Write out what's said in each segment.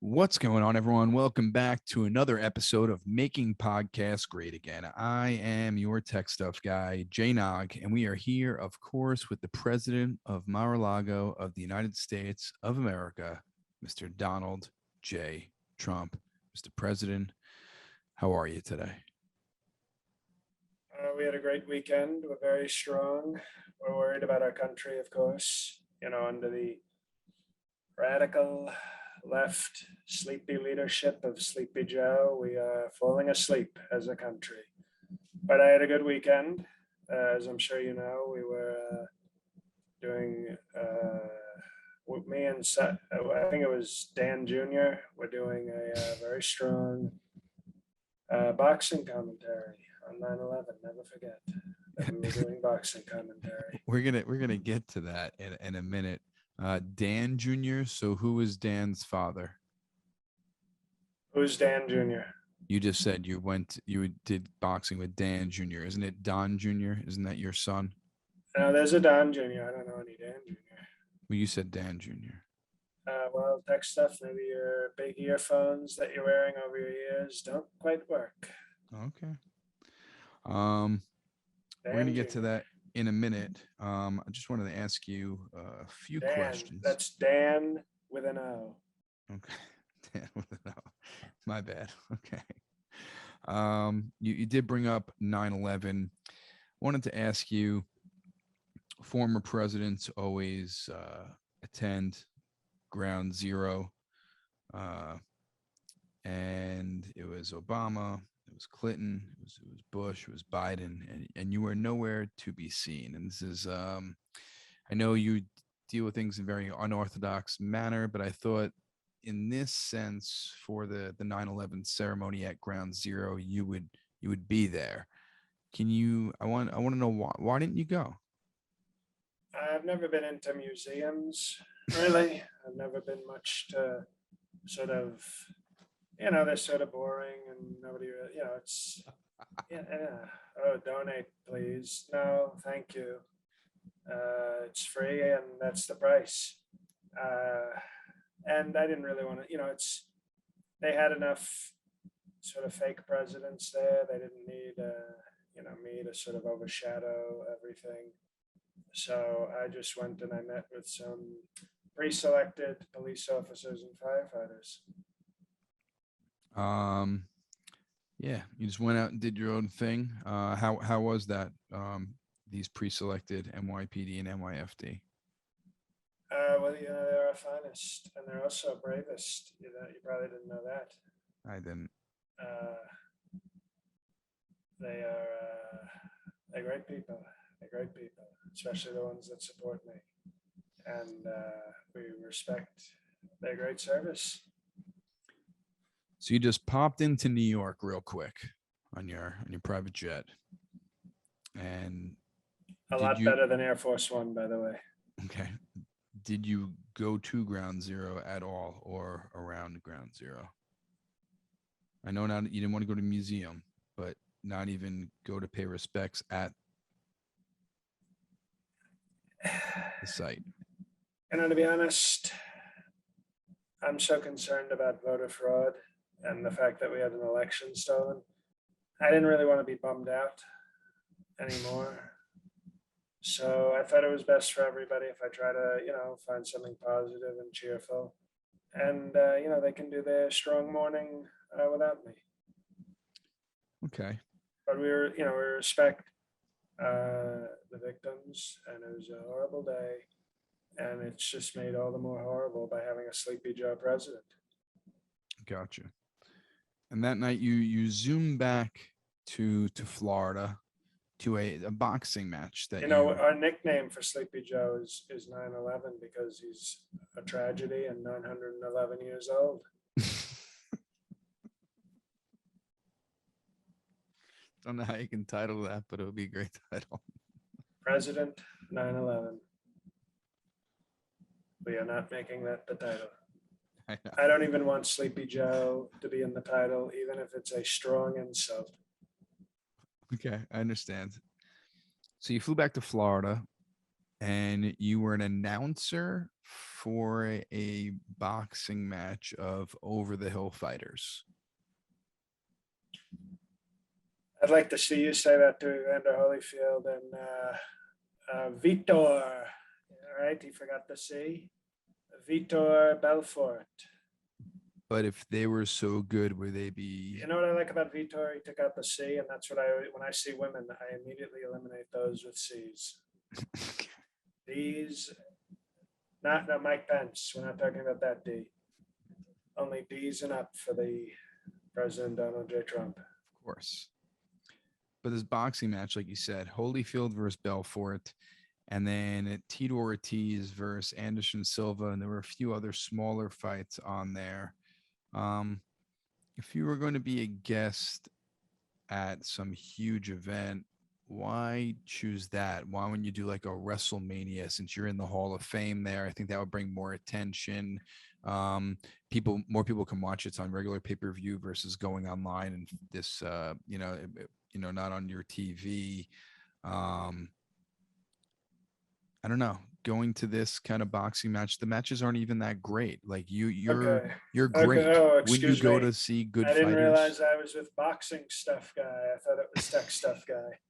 What's going on, everyone? Welcome back to another episode of Making Podcasts Great Again. I am your tech stuff guy, Jay Nog, and we are here, of course, with the president of Mar-a-Lago of the United States of America, Mr. Donald J. Trump. Mr. President, how are you today? We had a great weekend. We're very strong. We're worried about our country, of course, under the radical left, sleepy leadership of Sleepy Joe. We are falling asleep as a country. But I had a good weekend. As I'm sure you know, we were doing, with me and I think it was Dan Jr., we're doing a very strong boxing commentary on 9/11. Never forget that we were doing boxing commentary. We're gonna get to that in a minute. Dan Jr. So who is Dan's father? Who's Dan Jr.? You just said you did boxing with Dan Jr. Isn't it Don Jr.? Isn't that your son? No, there's a Don Jr. I don't know any Dan Jr. Well, you said Dan Jr. Well, tech stuff, maybe your big earphones that you're wearing over your ears don't quite work. Okay. Dan We're gonna get Jr. to that in a minute. I just wanted to ask you a few Dan, questions. that's Dan with an O. Okay. Dan with an O. My bad. Okay. You did bring up 9/11. Wanted to ask you, former presidents always attend ground zero, and it was Obama, it was Clinton, it was Bush, it was Biden, and you were nowhere to be seen. And this is I know you deal with things in a very unorthodox manner, but I thought in this sense, for the 9/11 ceremony at ground zero, you would be there. I want to know why didn't you go? I've never been into museums, really. I've never been much to sort of, they're sort of boring and nobody really, it's, yeah. Oh, donate, please. No, thank you. It's free and that's the price. And I didn't really want to, they had enough sort of fake presidents there. They didn't need, me to sort of overshadow everything. So I just went and I met with some pre-selected police officers and firefighters. Yeah, you just went out and did your own thing. How was that? These pre-selected NYPD and NYFD. Well, they're our finest, and they're also bravest. You probably didn't know that. I didn't. They're great people. They're great people, especially the ones that support me, and we respect their great service. So you just popped into New York real quick on your private jet, and a lot better than Air Force One, by the way. Okay. Did you go to ground zero at all or around ground zero? I know now that you didn't want to go to the museum, but not even go to pay respects at the site. To be honest, I'm so concerned about voter fraud and the fact that we had an election stolen. I didn't really want to be bummed out anymore. So I thought it was best for everybody if I try to, find something positive and cheerful. And, they can do their strong morning without me. Okay. But we respect the victims, and it was a horrible day. And it's just made all the more horrible by having a Sleepy Joe president. Gotcha. And that night you zoom back to Florida to a boxing match that our nickname for Sleepy Joe is 9/11 because he's a tragedy and 911 years old. Don't know how you can title that, but it would be a great title. President 9/11. We are not making that the title. I don't even want Sleepy Joe to be in the title, even if it's a strong insult. Okay, I understand. So you flew back to Florida and you were an announcer for a boxing match of over the hill fighters? I'd like to see you say that to Evander Holyfield and Vitor. All right, he forgot the C. Vitor Belfort. But if they were so good, would they be? You know what I like about Vitor? He took out the C, and that's what when I see women, I immediately eliminate those with C's. D's, not Mike Pence. We're not talking about that D. Only D's and up for the President Donald J. Trump. Of course. But this boxing match, like you said, Holyfield versus Belfort, and then Tito Ortiz versus Anderson Silva, and there were a few other smaller fights on there. If you were going to be a guest at some huge event, why choose that? Why wouldn't you do like a WrestleMania, since you're in the Hall of Fame there? I think that would bring more attention. More people can watch it on regular pay-per-view versus going online and this, not on your TV. I don't know. Going to this kind of boxing match, the matches aren't even that great. Like you're Okay. great. Oh, When you excuse go me. to see good I didn't fighters. realize I was with boxing stuff guy. I thought it was tech stuff guy.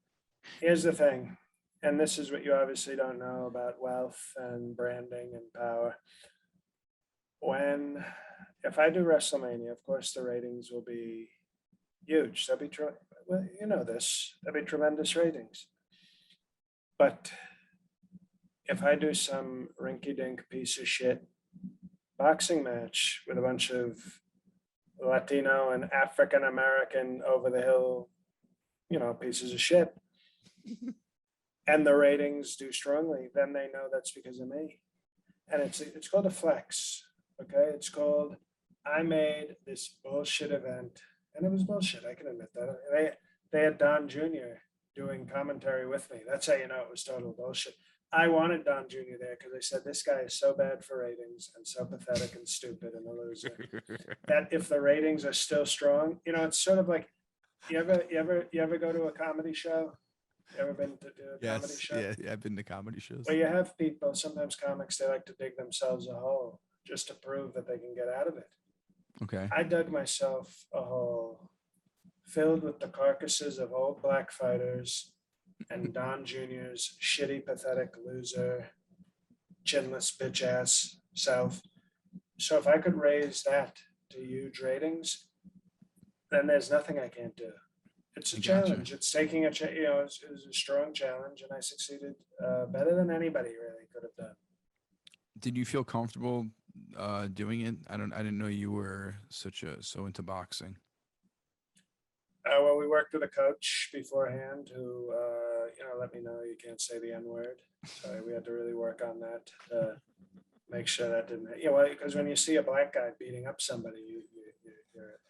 Here's the thing, and this is what you obviously don't know about wealth and branding and power. If I do WrestleMania, of course the ratings will be huge. There'll be well, you know this. There'll be tremendous ratings. But if I do some rinky-dink piece of shit boxing match with a bunch of Latino and African American over the hill, pieces of shit, and the ratings do strongly, then they know that's because of me. And it's called a flex. Okay, it's called I made this bullshit event, and it was bullshit. I can admit that. They had Don Jr. doing commentary with me. That's how you know it was total bullshit. I wanted Don Jr. there because they said this guy is so bad for ratings and so pathetic and stupid and a loser that if the ratings are still strong, it's sort of like you ever go to a comedy show? You ever been to do a comedy show? Yeah, I've been to comedy shows. Well, you have people, sometimes comics, they like to dig themselves a hole just to prove that they can get out of it. Okay. I dug myself a hole filled with the carcasses of old black fighters and Don Jr.'s shitty, pathetic loser, chinless bitch ass self. So if I could raise that to huge ratings, then there's nothing I can't do. It's a challenge. It's taking it was a strong challenge, and I succeeded better than anybody really could have done. Did you feel comfortable doing it? I didn't know you were so into boxing. Well, we worked with a coach beforehand who, let me know you can't say the N word. So we had to really work on that to make sure that didn't. Because when you see a black guy beating up somebody,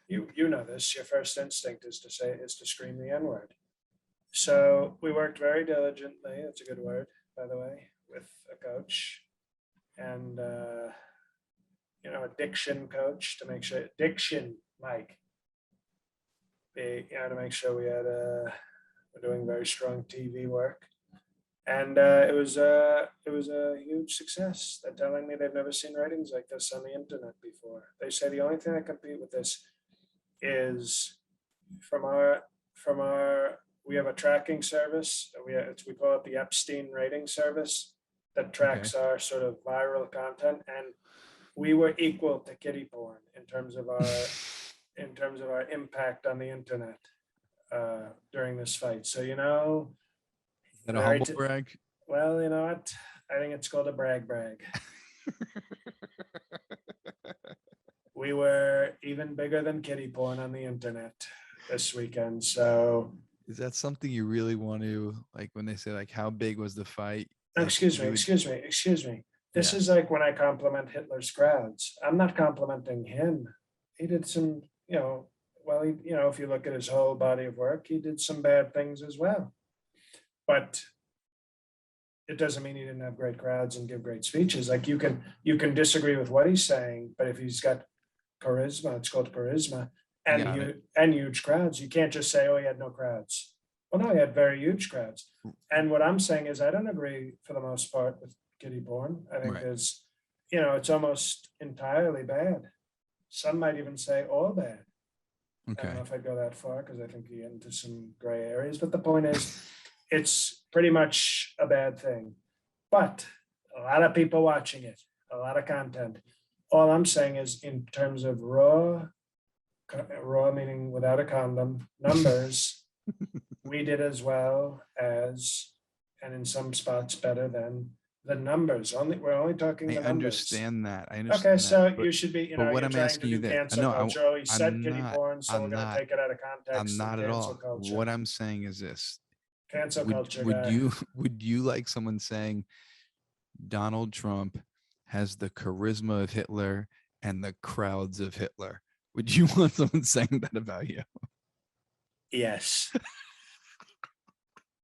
you know this. Your first instinct is to scream the N word. So we worked very diligently. That's a good word, by the way, with a coach and a diction coach to make sure Mike. To make sure we're doing very strong TV work, and it was a huge success. They're telling me they've never seen ratings like this on the internet before. They say the only thing that compete with this is from our we have a tracking service. We call it the Epstein rating service that tracks our sort of viral content, and we were equal to kiddie porn in terms of our impact on the internet during this fight. So, is that a humble brag? Well, you know what? I think it's called a brag. We were even bigger than kiddie porn on the internet this weekend. So is that something you really want to, like, when they say like how big was the fight? Excuse me. This is like when I compliment Hitler's crowds. I'm not complimenting him. He did some, if you look at his whole body of work, he did some bad things as well. But it doesn't mean he didn't have great crowds and give great speeches. Like you can disagree with what he's saying, but if he's got charisma, it's called charisma, and huge crowds. You can't just say, oh, he had no crowds. Well, no, he had very huge crowds. And what I'm saying is I don't agree for the most part with kiddie porn. I think there's it's almost entirely bad. Some might even say all bad. I don't know Okay. if I'd go that far because I think you get into some gray areas, but the point is, it's pretty much a bad thing. But a lot of people watching it, a lot of content. All I'm saying is, in terms of raw meaning without a condom, numbers, we did as well as, and in some spots better than the numbers. We're only talking I the numbers. understand that. I Okay, understand that. so you should be, But what you're I'm trying to asking you do that cancel no, culture. Oh, he said I'm kitty not. porn, so we're I'm gonna not. take it out of I'm context and not at cancel all. culture. What I'm saying is this: Cancel would culture would guy. you would you like someone saying Donald Trump has the charisma of Hitler and the crowds of Hitler? Would you want someone saying that about you? Yes.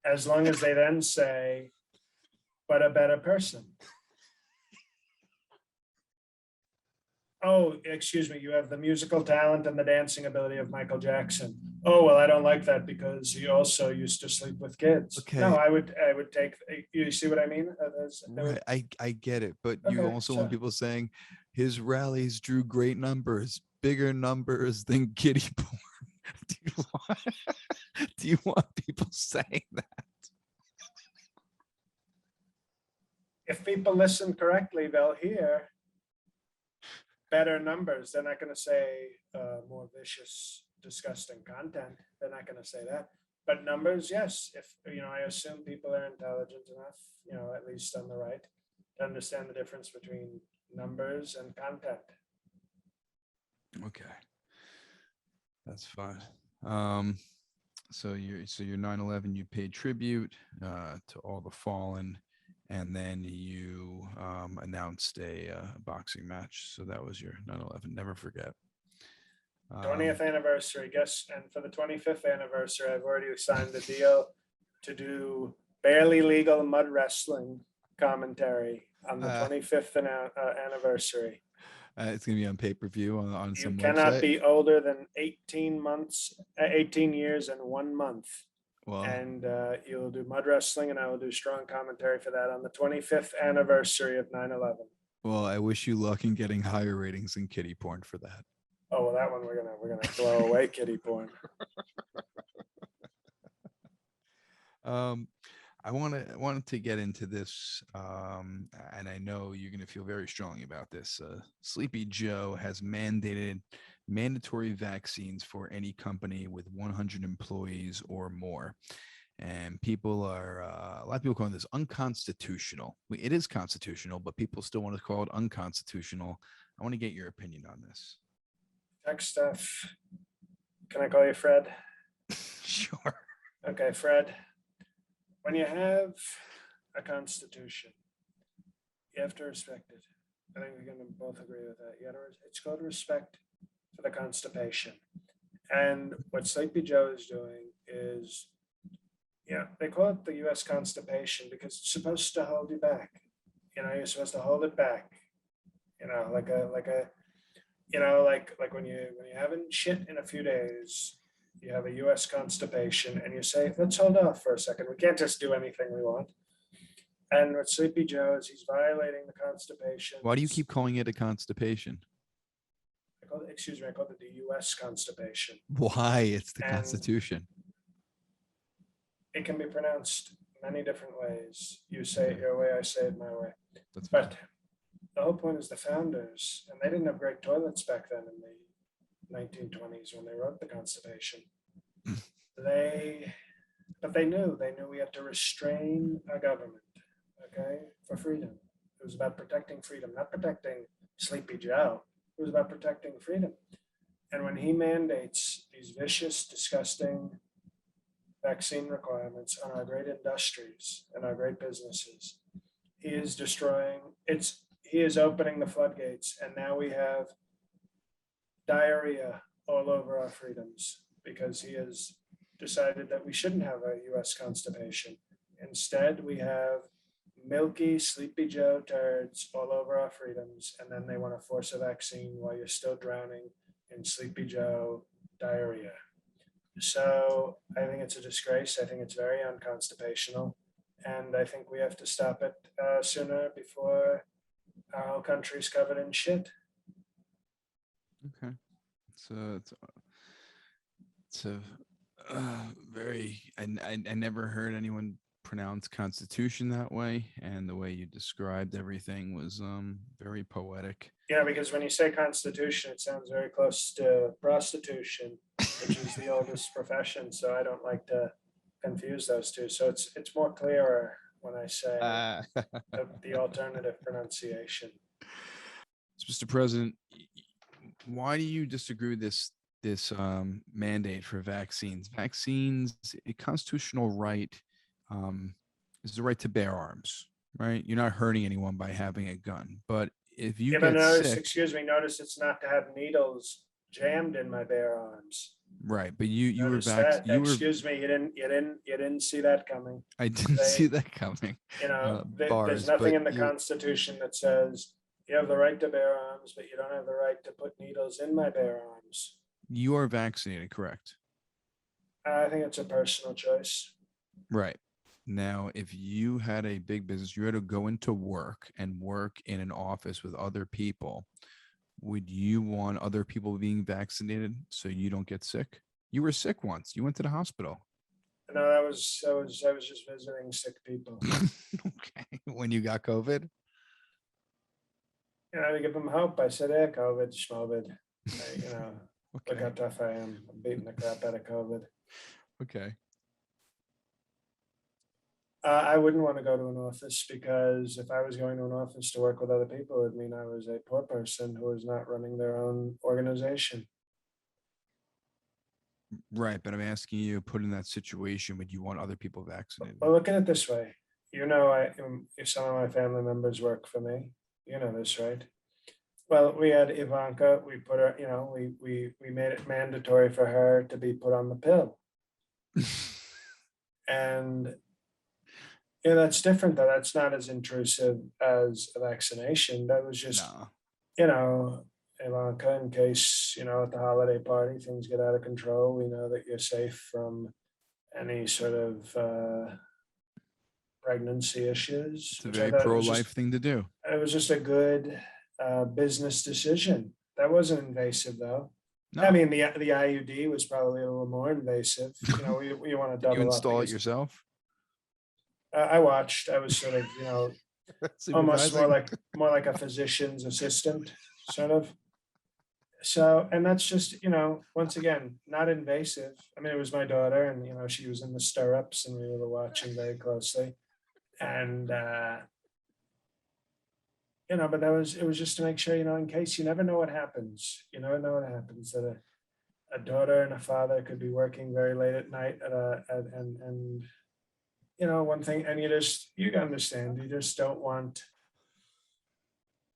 As long as they then say, but a better person. Oh, excuse me, you have the musical talent and the dancing ability of Michael Jackson. Oh, well, I don't like that because he also used to sleep with kids. No, Okay, I would take, you see what I mean? right. I get it, but you Okay, also want so people saying his rallies drew great numbers, bigger numbers than kiddie porn. Do you want, do you want people saying that? if people listen correctly, they'll hear better numbers. They're not going to say more vicious, disgusting content. They're not going to say that. But numbers, yes. If I assume people are intelligent enough, at least on the right, to understand the difference between numbers and content. Okay, that's fine. Um, so your 9/11, you paid tribute to all the fallen, and then you announced a boxing match. So that was your 9/11. Never forget. 20th anniversary, guess, and for the 25th anniversary, I've already signed the deal to do barely legal mud wrestling commentary on the Uh, 25th anniversary. it's gonna be on pay-per-view on You some cannot website. be older than 18 months, 18 years and 1 month. Well, And you'll do mud wrestling, and I will do strong commentary for that on the 25th anniversary of 9/11. well, I wish you luck in getting higher ratings than kitty porn for that. Oh well, that one we're gonna throw away kitty porn. Um, I wanted to get into this, and I know you're going to feel very strongly about this. Sleepy Joe has mandated mandatory vaccines for any company with 100 employees or more, and people are a lot of people calling this unconstitutional. It is constitutional, but people still want to call it unconstitutional. I want to get your opinion on this. Tech stuff. Can I call you Fred? Sure. Okay, Fred. When you have a constitution, you have to respect it. I think we're going to both agree with that. It's called respect for the constipation. And what Sleepy Joe is doing is, they call it the U.S. constipation because it's supposed to hold you back. You're supposed to hold it back. Like when you haven't shit in a few days, you have a U.S. constipation, and you say, let's hold off for a second. We can't just do anything we want. And with Sleepy Joe is he's violating the constipation. Why do you keep calling it a constipation? I call it the U.S. constipation. Why? It's the And Constitution. it can be pronounced many different ways. You say it your way, I say it my way. That's fine. But the whole point is the founders, and they didn't have great toilets back then in the 1920s when they wrote the Constitution. But they knew we had to restrain a government, okay, for freedom. It was about protecting freedom, not protecting Sleepy Joe. It was about protecting freedom. And when he mandates these vicious, disgusting vaccine requirements on our great industries and our great businesses, he is destroying he is opening the floodgates, and now we have diarrhea all over our freedoms because he has decided that we shouldn't have a U.S. constipation. Instead, we have milky, Sleepy Joe turds all over our freedoms, and then they want to force a vaccine while you're still drowning in Sleepy Joe diarrhea. So I think it's a disgrace. I think it's very unconstitutional, and I think we have to stop it sooner before Our whole country's covered in shit. Okay. It's a very. I never heard anyone pronounce Constitution that way, and the way you described everything was very poetic. Yeah, because when you say Constitution, it sounds very close to prostitution, which is the oldest profession. So I don't like to confuse those two. So it's more clearer when I say Uh, the alternative pronunciation. Mr. President, why do you disagree with this mandate for vaccines? Vaccines, a constitutional right, um, is the right to bear arms. Right, you're not hurting anyone by having a gun, but if you Yeah, but get notice, sick, excuse me, notice it's not to have needles jammed in my bare arms. right? But you were Notice vac that. you were. Excuse me, you didn't see that coming. I didn't see They, that coming. there's Bars, nothing but in the you Constitution that says you have the right to bear arms, but you don't have the right to put needles in my bare arms. you are vaccinated, correct? I think it's a personal choice. Right. Now, if you had a big business, you had to go into work and work in an office with other people, would you want other people being vaccinated so you don't get sick? You were sick once. You went to the hospital. No, I was just visiting sick people. Okay. When you got COVID? To give them hope, I said, "Yeah, COVID, schmovid." Look Okay. how tough I am. I'm beating the crap out of COVID. Okay. I wouldn't want to go to an office because if I was going to an office to work with other people, it would mean I was a poor person who was not running their own organization. Right. But I'm asking you, put in that situation, would you want other people vaccinated? Well, look at it this way. If some of my family members work for me, you know this, right? Well, we had Ivanka. We put her, we made it mandatory for her to be put on the pill, and that's different. Though that's not as intrusive as a vaccination. That was just, No. you know, Ivanka, in case at the holiday party things get out of control, we know that you're safe from any sort of pregnancy issues. It's a Which I very thought pro-life thing to do. it was just a good business decision. That wasn't invasive though. I No. mean, the IUD was probably a little more invasive. We want to Did you double up install it because yourself? I watched. I was sort of, almost Supervising? more like a physician's assistant, sort of. So, and that's just, once again, not invasive. I mean, it was my daughter, and she was in the stirrups, and we were watching very closely, and but it was just to make sure, in case you never know what happens. You never know what happens that a daughter and a father could be working very late at night and one thing, and you understand, you just don't want.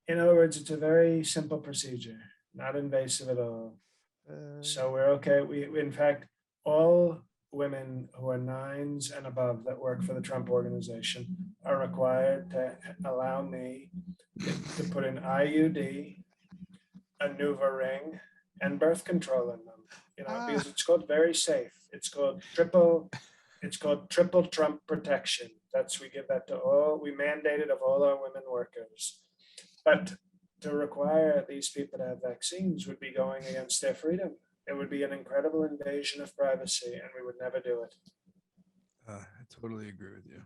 In other words, it's a very simple procedure, not invasive at all. So we're okay. We in fact, all women who are nines and above that work for the Trump organization are required to allow me to put an IUD, a NuvaRing, and birth control in them. Because it's called very safe. It's called triple Trump protection. We give that to all. We mandate it of all our women workers. But to require these people to have vaccines would be going against their freedom. It would be an incredible invasion of privacy, and we would never do it. I totally agree with you.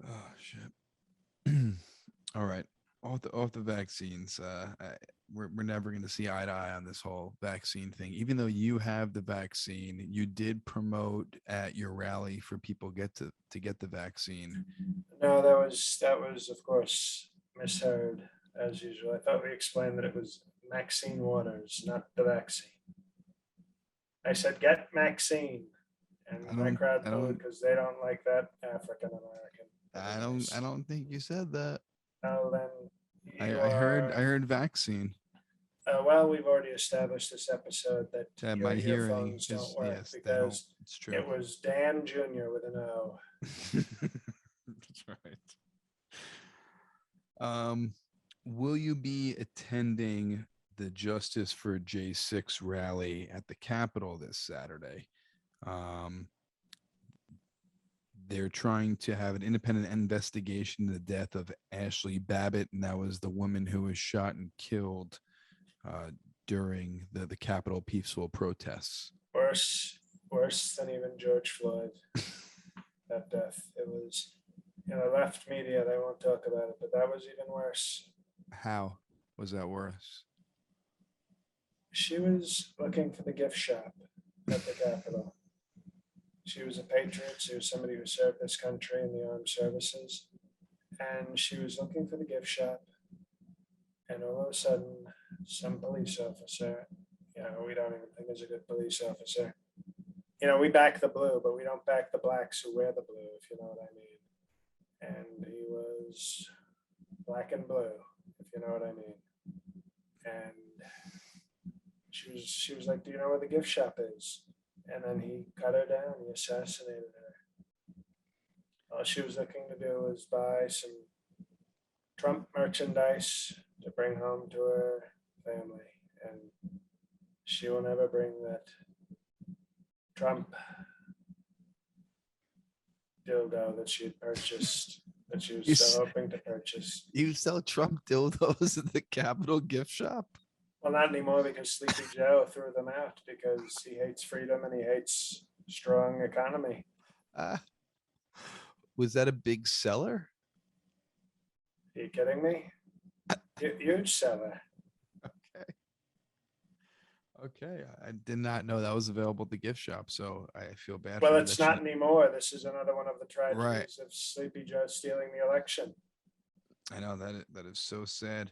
Oh shit. All right. Off the vaccines. We're never going to see eye to eye on this whole vaccine thing. Even though you have the vaccine, you did promote at your rally for people to get the vaccine. No, that was of course misheard as usual. I thought we explained that it was Maxine Waters, not the vaccine. I said get Maxine, and my crowd I booed don't. because they don't like that African American. I don't think you said that. Well, then I, you I heard. are. I heard vaccine. Well, we've already established this episode that That your my hearing earphones don't is, work yes, they don't. because It's true. it was Dan Jr. with an O. That's right. Will you be attending the Justice for J6 rally at the Capitol this Saturday? they're trying to have an independent investigation into the death of Ashley Babbitt, and that was the woman who was shot and killed uh, during the Capitol peaceful protests. Worse, worse than even George Floyd. That death. It was, left media. They won't talk about it, but that was even worse. How was that worse? She was looking for the gift shop at the Capitol. She was a patriot. She was somebody who served this country in the armed services. And she was looking for the gift shop. And all of a sudden, some police officer, we don't even think is a good police officer. We back the blue, but we don't back the blacks who wear the blue, if you know what I mean. And he was black and blue, if you know what I mean. And she was like, "Do you know where the gift shop is?" And then he cut her down. He assassinated her. All she was looking to do was buy some Trump merchandise to bring home to her family. And she will never bring that Trump dildo that she had purchased, that she was so hoping to purchase. You sell Trump dildos at the Capitol gift shop? Well, not anymore because Sleepy Joe threw them out because he hates freedom and he hates strong economy. Was that a big seller? Are you kidding me? Huge seller. Okay. I did not know that was available at the gift shop, so I feel bad. Well, for it's not anymore. This is another one of the tragedies of Sleepy Joe stealing the election. I know that is so sad.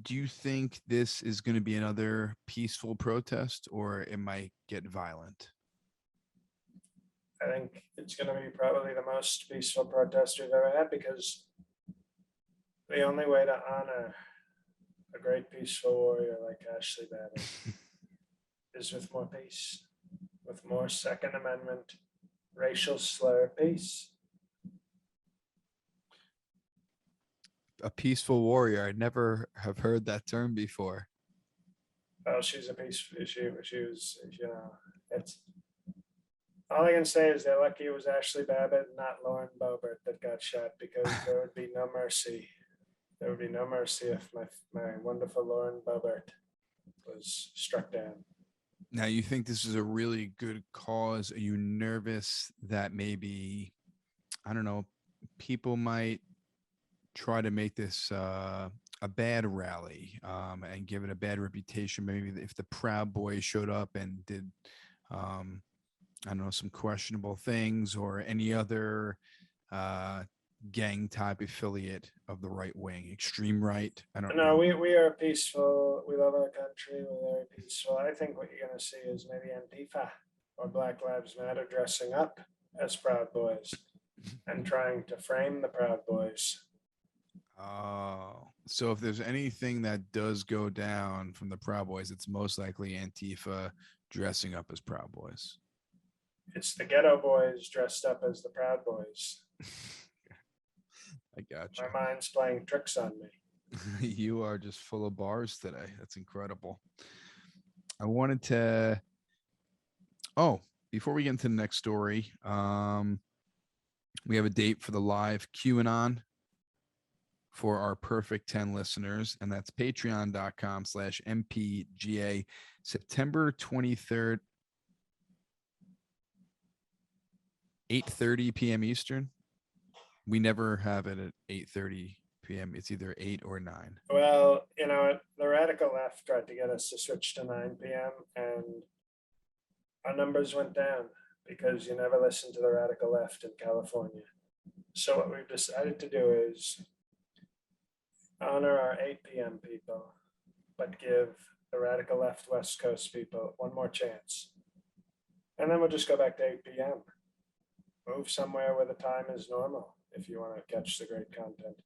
Do you think this is going to be another peaceful protest, or it might get violent? I think it's going to be probably the most peaceful protest we've ever had because the only way to honor a great peaceful warrior like Ashley Babbitt is with more peace, with more Second Amendment, racial slur peace. A peaceful warrior. I never have heard that term before. Well, she's a peaceful. She was, it's all I can say is they're lucky it was Ashley Babbitt, not Lauren Boebert, that got shot because there would be no mercy. There would be no mercy if my wonderful Lauren Boebert was struck down. Now, you think this is a really good cause? Are you nervous that maybe, I don't know, people might try to make this a bad rally and give it a bad reputation? Maybe if the Proud Boys showed up and did, I don't know, some questionable things, or any other gang type affiliate of the right wing, extreme right. I don't know. No, we are peaceful. We love our country. We're very peaceful. I think what you're going to see is maybe Antifa or Black Lives Matter dressing up as Proud Boys and trying to frame the Proud Boys. Oh, so if there's anything that does go down from the Proud Boys, it's most likely Antifa dressing up as Proud Boys. It's the Ghetto Boys dressed up as the Proud Boys. I got you. My mind's playing tricks on me. You are just full of bars today. That's incredible. I wanted to. Oh, before we get into the next story, we have a date for the live QAnon for our perfect 10 listeners, and that's patreon.com/mpga, September 23rd, 8:30 p.m. Eastern. We never have it at 8:30 p.m. It's either 8 or 9. Well, the radical left tried to get us to switch to 9 p.m. and our numbers went down because you never listen to the radical left in California. So what we've decided to do is honor our 8 p.m. people, but give the radical left West Coast people one more chance. And then we'll just go back to 8 p.m. Move somewhere where the time is normal if you want to catch the great content.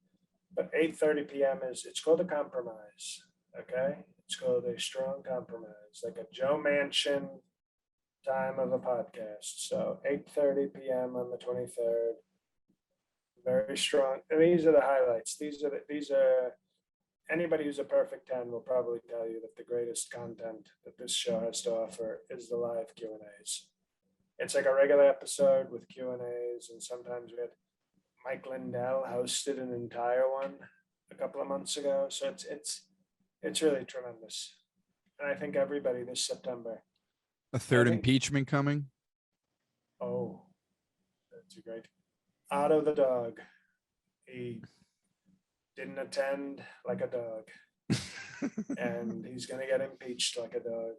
But 8:30 p.m. it's called a compromise, okay? It's called a strong compromise, like a Joe Manchin time of a podcast. So 8:30 p.m. on the 23rd, very strong. And these are the highlights. These are anybody who's a perfect 10 will probably tell you that the greatest content that this show has to offer is the live Q&As. it's like a regular episode with Q&As, and sometimes we had Mike Lindell hosted an entire one a couple of months ago. So it's really tremendous. And I think everybody this September. A third I think, impeachment coming. oh, that's great. Otto the dog. He didn't attend like a dog, and he's going to get impeached like a dog.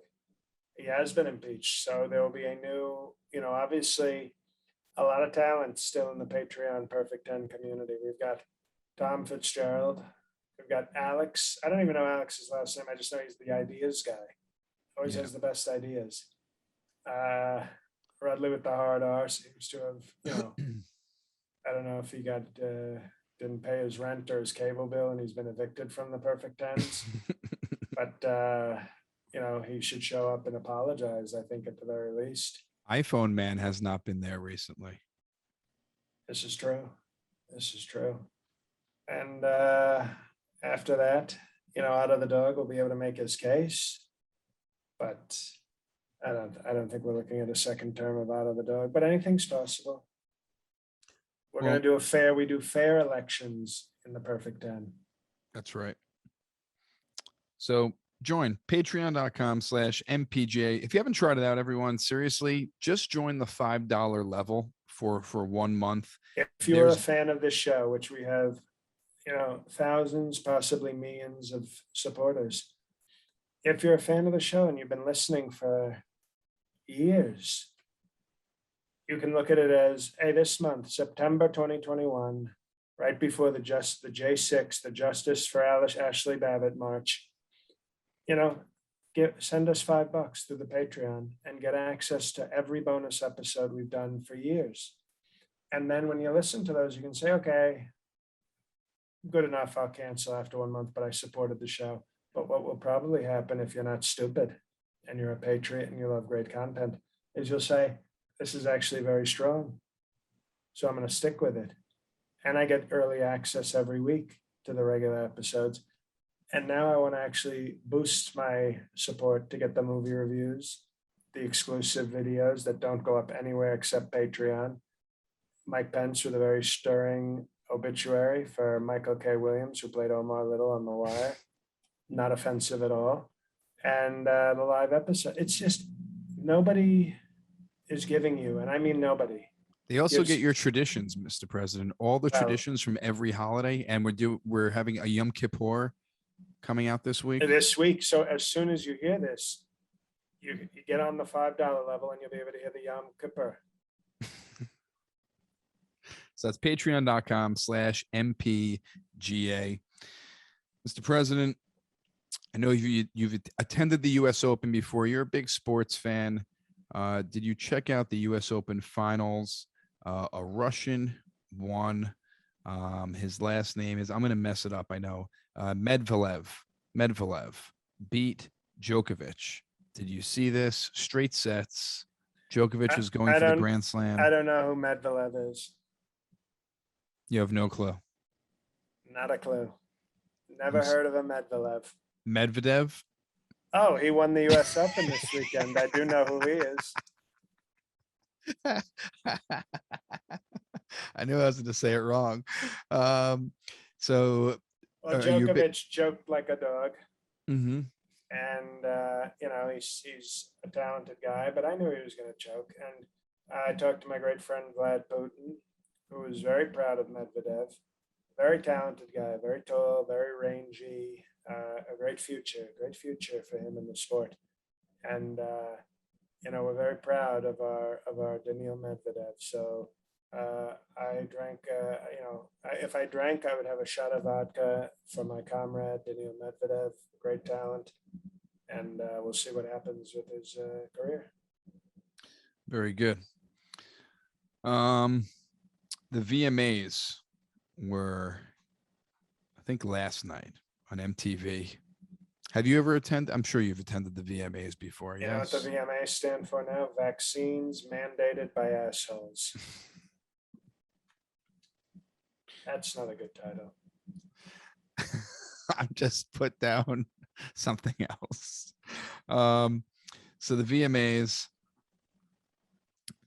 He has been impeached. So there will be a new, obviously a lot of talent still in the Patreon Perfect 10 community. We've got Tom Fitzgerald. We've got Alex. I don't even know Alex's last name. I just know he's the ideas guy. Always has the best ideas. Rudley with the hard R seems to have, I don't know if he didn't pay his rent or his cable bill and he's been evicted from the Perfect Tens. But, he should show up and apologize, I think, at the very least. iPhone man has not been there recently. This is true. This is true. And after that, out of the dog will be able to make his case. But I don't think we're looking at a second term of out of the dog, but anything's possible. We're going to do we do fair elections in the Perfect 10. That's right. So join patreon.com/MPGA. If you haven't tried it out, everyone, seriously, just join the $5 level for 1 month. If you're a fan of this show, which we have, thousands, possibly millions of supporters. If you're a fan of the show and you've been listening for years, you can look at it as, hey, this month, September 2021, right before the J6, the Justice for Ashley Babbitt March, send us $5 through the Patreon and get access to every bonus episode we've done for years. And then when you listen to those, you can say, okay, good enough, I'll cancel after 1 month, but I supported the show. But what will probably happen if you're not stupid and you're a patriot and you love great content is you'll say, this is actually very strong. So I'm going to stick with it. And I get early access every week to the regular episodes. And now I want to actually boost my support to get the movie reviews, the exclusive videos that don't go up anywhere except Patreon. Mike Pence with a very stirring obituary for Michael K. Williams, who played Omar Little on The Wire. Not offensive at all. And the live episode. It's just nobody is giving you, and I mean nobody. They also get your traditions, Mr. President, all the traditions from every holiday. And we're having a Yom Kippur coming out this week. So as soon as you hear this, you get on the $5 level and you'll be able to hear the Yom Kippur. So that's patreon.com/MPGA. Mr. President, I know you've attended the U.S. Open before. You're a big sports fan. Did you check out the U.S. Open finals? A Russian won. His last name is, I'm going to mess it up, I know. Medvedev beat Djokovic. Did you see this? Straight sets. Djokovic was going for the Grand Slam. I don't know who Medvedev is. You have no clue. Not a clue. Never heard of a Medvedev. Medvedev? Oh, he won the U.S. Open this weekend. I do know who he is. I knew I was going to say it wrong. Djokovic joked like a dog. Mm-hmm. And, he's a talented guy, but I knew he was going to choke. And I talked to my great friend, Vlad Putin, who was very proud of Medvedev. Very talented guy, very tall, very rangy, a great future for him in the sport. And, we're very proud of our Daniil Medvedev. So I drank, if I drank, I would have a shot of vodka for my comrade, Daniil Medvedev, great talent. And we'll see what happens with his career. Very good. The VMAs were, I think, last night on MTV. Have you ever attended? I'm sure you've attended the VMAs before. You know what the VMAs stand for now? Vaccines mandated by assholes. That's not a good title. I just put down something else. So the VMAs,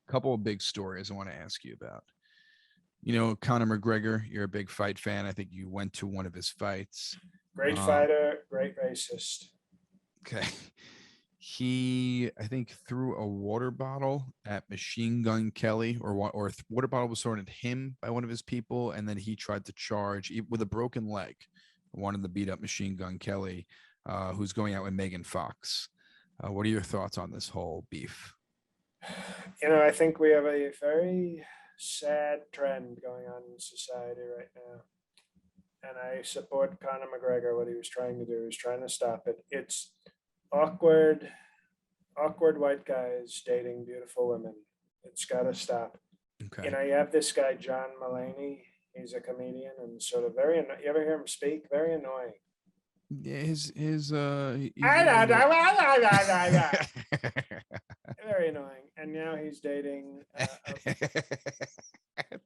Couple of big stories I want to ask you about. You know, Conor McGregor, you're a big fight fan. I think you went to one of his fights. Great Um, fighter, great racist. okay. He, I think, threw a water bottle at Machine Gun Kelly, water bottle was thrown at him by one of his people, and then he tried to charge with a broken leg, wanted to beat up Machine Gun Kelly, who's going out with Megan Fox. What are your thoughts on this whole beef? I think we have a very sad trend going on in society right now. And I support Conor McGregor, what he was trying to do. He was trying to stop it. It's awkward, awkward white guys dating beautiful women. It's got to stop. Okay. You have this guy, John Mulaney. He's a comedian and sort of very, you ever hear him speak? Very annoying. Yeah, Very annoying. And now he's dating. That's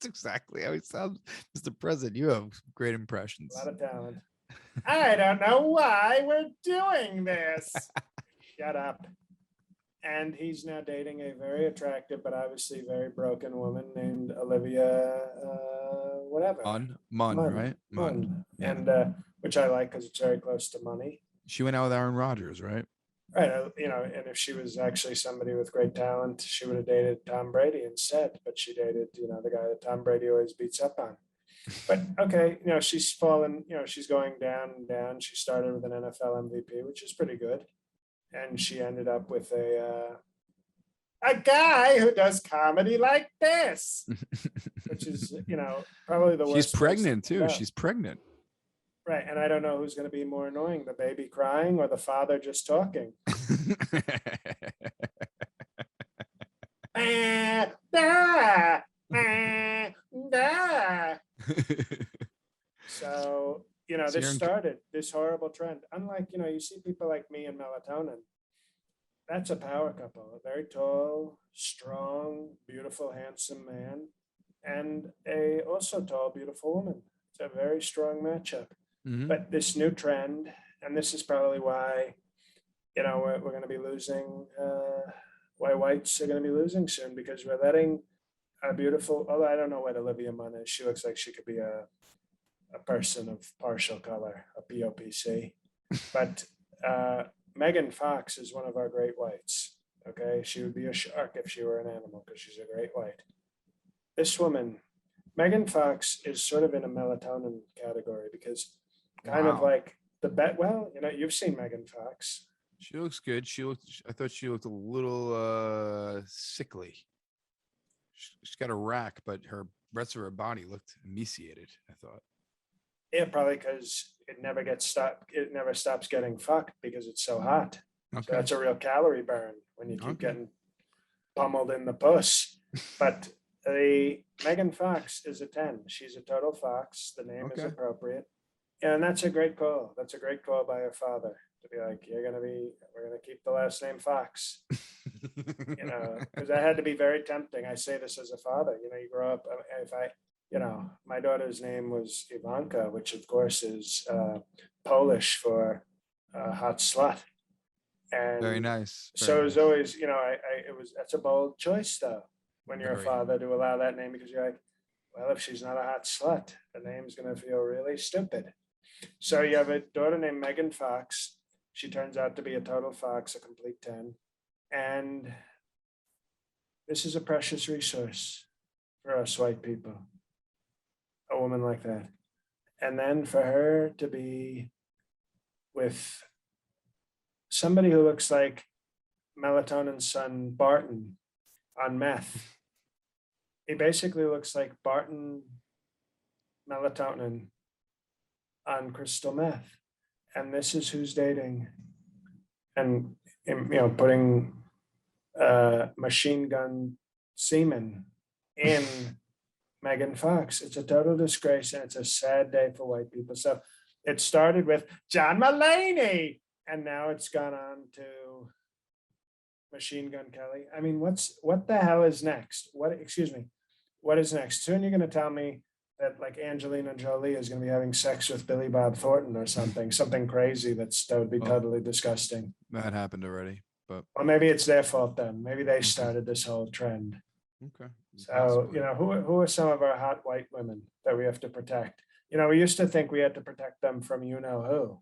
exactly how he sounds, Mr. President. You have great impressions. A lot of talent. I don't know why we're doing this. Shut up. And he's now dating a very attractive, but obviously very broken woman named Olivia, whatever. Munn, right? Munn. Yeah. And which I like because it's very close to money. She went out with Aaron Rodgers, right? Right. And if she was actually somebody with great talent, she would have dated Tom Brady instead. But she dated, the guy that Tom Brady always beats up on. But okay, she's fallen, she's going down and down. She started with an NFL MVP, which is pretty good. And she ended up with a guy who does comedy like this, which is, probably the worst. She's pregnant too. She's pregnant. Right. And I don't know who's going to be more annoying, the baby crying or the father just talking. So, this started this horrible trend. Unlike, you see people like me and melatonin. That's a power couple, a very tall, strong, beautiful, handsome man, and a also tall, beautiful woman. It's a very strong matchup. Mm-hmm. But this new trend, and this is probably why, we're going to be losing, why whites are going to be losing soon, because we're letting a beautiful, although I don't know what Olivia Munn is. She looks like she could be a person of partial color, a POPC. But Megan Fox is one of our great whites. Okay. She would be a shark if she were an animal because she's a great white. This woman, Megan Fox, is sort of in a melatonin category because kind of like you've seen Megan Fox. She looks good. I thought she looked a little sickly. She's got a rack, but her rest of her body looked emaciated, I thought. Yeah, probably because it never gets stopped. It never stops getting fucked because it's so hot. Okay. So that's a real calorie burn when you keep getting pummeled in the puss. But the Megan Fox is a 10. She's a total fox. The name is appropriate. And that's a great call. That's a great call by her father to be like, we're going to keep the last name Fox. Because that had to be very tempting. I say this as a father, you grow up, my daughter's name was Ivanka, which of course is Polish for hot slut. And very nice. So it was always, that's a bold choice though, when you're a father to allow that name, because you're like, well, if she's not a hot slut, the name's going to feel really stupid. So you have a daughter named Megan Fox. She turns out to be a total fox, a complete 10. And this is a precious resource for us white people. A woman like that. And then for her to be with somebody who looks like Melatonin's son, Barton, on Meth. He basically looks like Barton Melatonin on crystal meth. And this is who's dating. And, putting machine gun semen in Megan Fox. It's a total disgrace, and it's a sad day for white people. So it started with John Mulaney, and now it's gone on to Machine Gun Kelly. I mean, what the hell is next? What is next? Soon you're going to tell me that like Angelina Jolie is going to be having sex with Billy Bob Thornton or something crazy that would be totally disgusting. That happened already, but or maybe it's their fault then. Maybe they started this whole trend. Okay. So, Possibly. who are some of our hot white women that we have to protect? We used to think we had to protect them from who,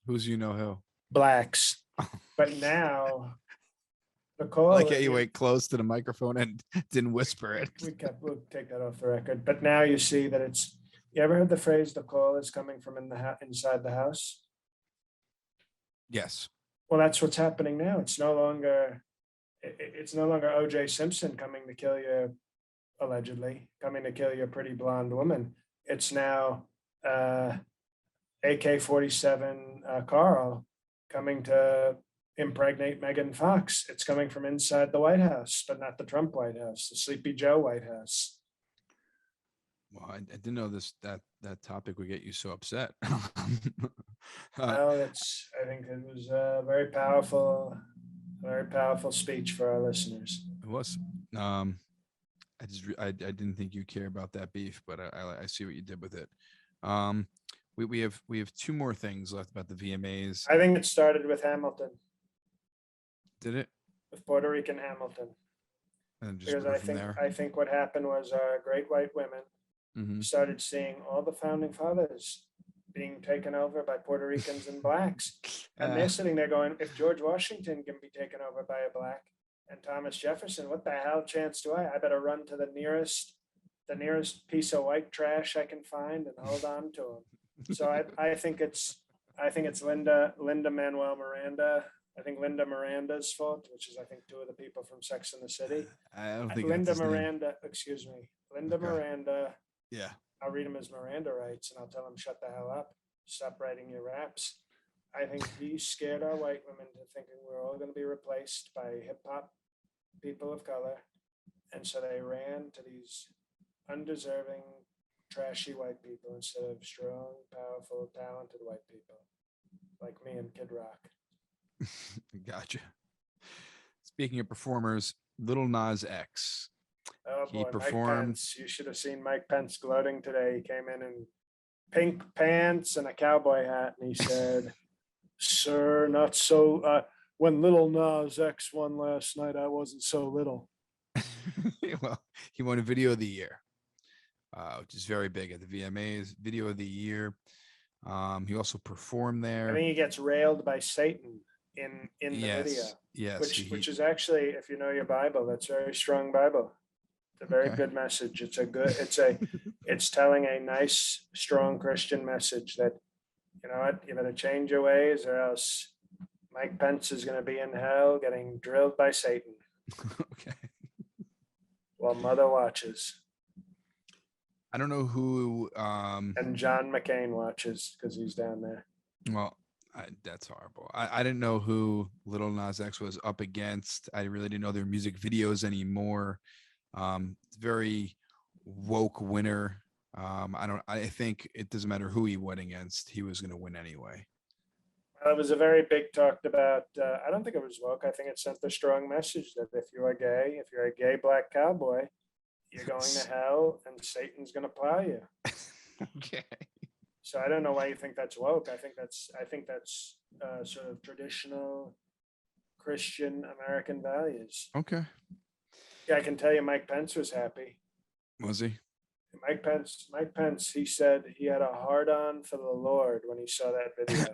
Who's you know who? blacks. I But now like Nicole, how you went close to the microphone and didn't whisper it. we'll take that off the record. But now you see that you ever heard the phrase Nicole is coming from inside the house? Yes. Well, that's what's happening now. It's no longer OJ Simpson coming to kill you, allegedly coming to kill your pretty blonde woman. It's now AK-47 Carl coming to impregnate Megan Fox. It's coming from inside the White House, but not the Trump White House, the Sleepy Joe White House. Well, I didn't know that topic would get you so upset. Well, I think it was a very powerful speech for our listeners. It was. I didn't think you care about that beef, but I see what you did with it. Um, we have two more things left about the VMAs. I think it started with Hamilton, Did it? with Puerto Rican Hamilton, And just because grew from there. I think what happened was great white women Mm-hmm. started seeing all the founding fathers being taken over by Puerto Ricans and blacks. And they're sitting there going, if George Washington can be taken over by a black and Thomas Jefferson, what the hell chance do I? I better run to the nearest piece of white trash I can find and hold on to him. So I think it's Linda Manuel Miranda. I think Linda Miranda's fault, which is I think two of the people from Sex and the City. I don't think Linda that's his name. Miranda, excuse me, Linda Okay. Miranda. Yeah. I'll read him as Miranda writes, and I'll tell him, shut the hell up. Stop writing your raps. I think he scared our white women into thinking we're all going to be replaced by hip hop people of color. And so they ran to these undeserving, trashy white people instead of strong, powerful, talented white people like me and Kid Rock. Gotcha. Speaking of performers, Little Nas X. Oh He boy, performed. Mike Pence. You should have seen Mike Pence gloating today. He came in pink pants and a cowboy hat, and he said, "Sir, not so. When Little Nas X won last night, I wasn't so little." Well, he won a Video of the Year, which is very big at the VMAs. Video of the Year. He also performed there. I think he gets railed by Satan in the video. Yes. Which is actually, if you know your Bible, that's a very strong Bible. It's a very good message. It's telling a nice, strong Christian message that, you know what, you better change your ways or else Mike Pence is going to be in hell getting drilled by Satan. Okay. While mother watches. I don't know who. And John McCain watches because he's down there. Well, that's horrible. I didn't know who Little Nas X was up against. I really didn't know their music videos anymore. Very woke winner. I think it doesn't matter who he went against. He was going to win anyway. It was a very big talked about. I don't think it was woke. I think it sent the strong message that if you're a gay black cowboy, you're going to hell and Satan's going to plow you. Okay. So I don't know why you think that's woke. I think that's sort of traditional Christian American values. Okay. Yeah, I can tell you Mike Pence was happy. Was he? Mike Pence, he said he had a hard on for the Lord when he saw that video.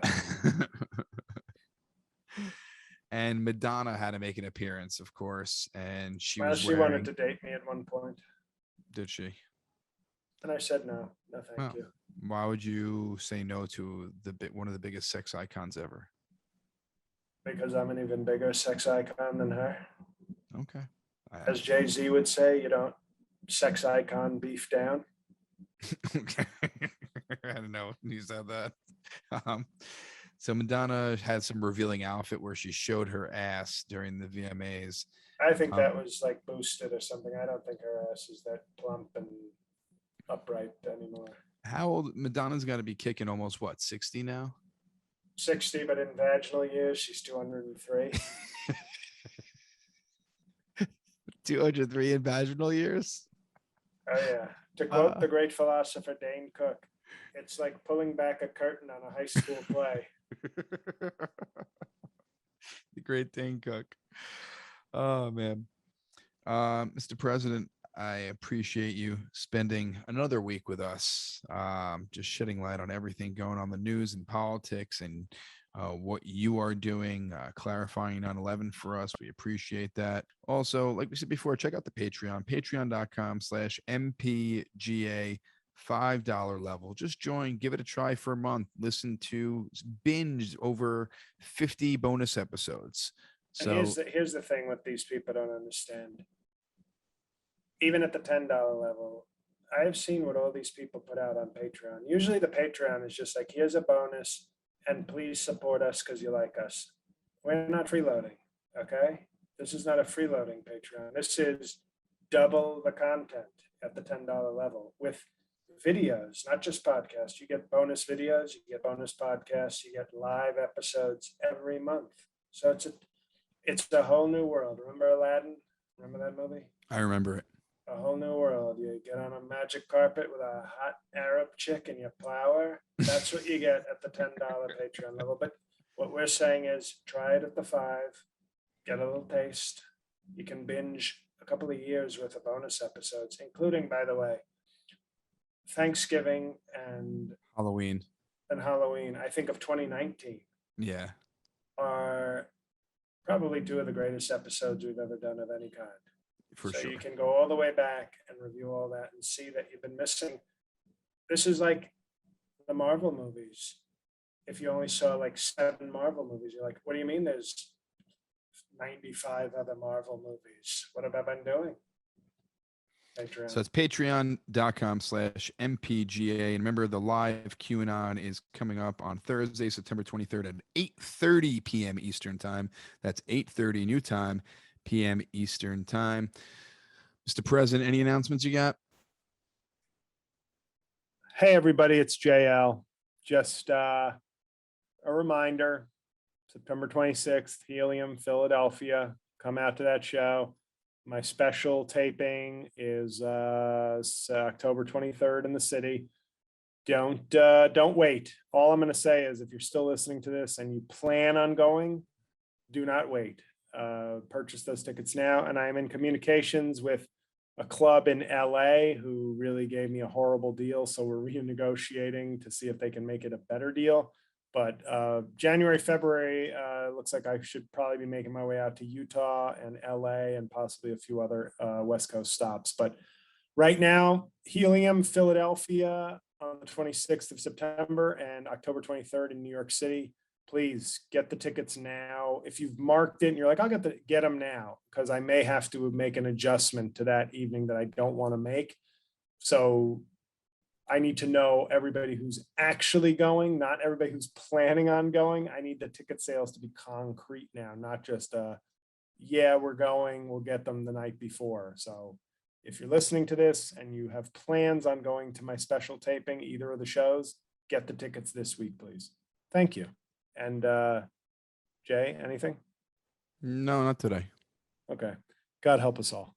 And Madonna had to make an appearance, of course, and she wanted to date me at one point. Did she? And I said no, thank you. Why would you say no to one of the biggest sex icons ever? Because I'm an even bigger sex icon than her. Okay. As Jay-Z would say, you don't sex icon beef down. Okay. I don't know. You said that. So Madonna had some revealing outfit where she showed her ass during the VMAs. I think that was like boosted or something. I don't think her ass is that plump and upright anymore. How old? Madonna's got to be kicking almost 60 now? 60, but in vaginal years, she's 203. 203 in vaginal years? Oh, yeah. To quote the great philosopher Dane Cook, it's like pulling back a curtain on a high school play. The great Dane Cook. Oh, man. Mr. President, I appreciate you spending another week with us, just shedding light on everything going on in the news and politics and what you are doing, clarifying 9/11 for us. We appreciate that. Also, like we said before, check out the Patreon, patreon.com/MPGA. $5 level. Just join, give it a try for a month. Listen to binge over 50 bonus episodes. And So here's the thing what these people don't understand. Even at the $10 level, I have seen what all these people put out on Patreon. Usually the Patreon is just like, here's a bonus and please support us because you like us. We're not freeloading, okay? This is not a freeloading Patreon. This is double the content at the $10 level with videos, not just podcasts. You get bonus videos, you get bonus podcasts, you get live episodes every month. So it's a whole new world. Remember Aladdin? Remember that movie? I remember it. A whole new world. You get on a magic carpet with a hot Arab chick and you plow her. That's what you get at the $10 Patreon level. But what we're saying is try it at the 5, get a little taste. You can binge a couple of years worth of bonus episodes, including, by the way, Thanksgiving and Halloween. Halloween, I think of 2019, Yeah. are probably 2 of the greatest episodes we've ever done of any kind. For so sure. You can go all the way back and review all that and see that you've been missing. This is like the Marvel movies. If you only saw like 7 Marvel movies, you're like, what do you mean there's 95 other Marvel movies? What have I been doing? Patreon. So it's patreon.com/MPGA. And remember, the live QAnon is coming up on Thursday, September 23rd at 8:30 p.m. Eastern time. That's 8:30 new time, p.m. Eastern time. Mr. President, any announcements you got? Hey, everybody, it's JL. Just a reminder, September 26th, Helium, Philadelphia. Come out to that show. My special taping is October 23rd in the city. Don't wait. All I'm going to say is if you're still listening to this and you plan on going, do not wait. Purchase those tickets now. And I am in communications with a club in LA who really gave me a horrible deal. So we're renegotiating to see if they can make it a better deal. But January, February, looks like I should probably be making my way out to Utah and LA and possibly a few other West Coast stops. But right now, Helium, Philadelphia on the 26th of September and October 23rd in New York City. Please get the tickets now. If you've marked it and you're like, I'll get them now, because I may have to make an adjustment to that evening that I don't want to make. So I need to know everybody who's actually going, not everybody who's planning on going. I need the ticket sales to be concrete now, not just yeah, we're going, we'll get them the night before. So if you're listening to this and you have plans on going to my special taping, either of the shows, get the tickets this week, please. Thank you. And Jay, anything? No, not today. Okay. God help us all.